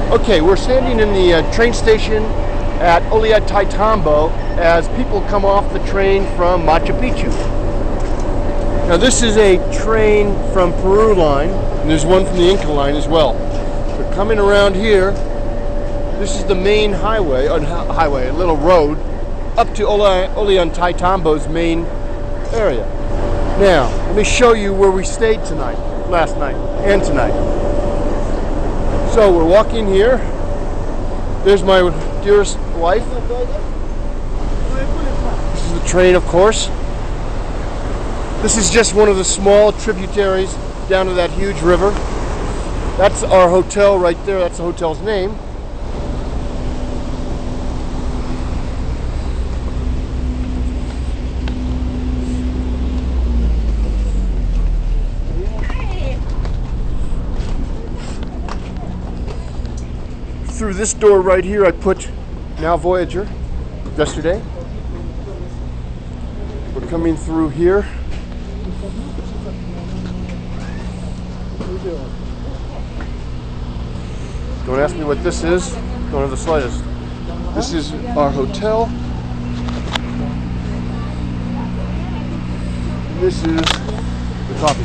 Okay, we're standing in the train station at Ollantaytambo as people come off the train from Machu Picchu. Now this is a train from Peru line, and there's one from the Inca line as well. But coming around here, this is the main highway, a little road, up to Ollantaytambo's main area. Now, let me show you where we stayed last night, and tonight. So we're walking here. There's my dearest wife. This is the train, of course. This is just one of the small tributaries down to that huge river. That's our hotel right there. That's the hotel's name. Through this door right here, I put Now Voyager yesterday. We're coming through here. Don't ask me what this is. Don't have the slightest. This is our hotel. This is the coffee shop.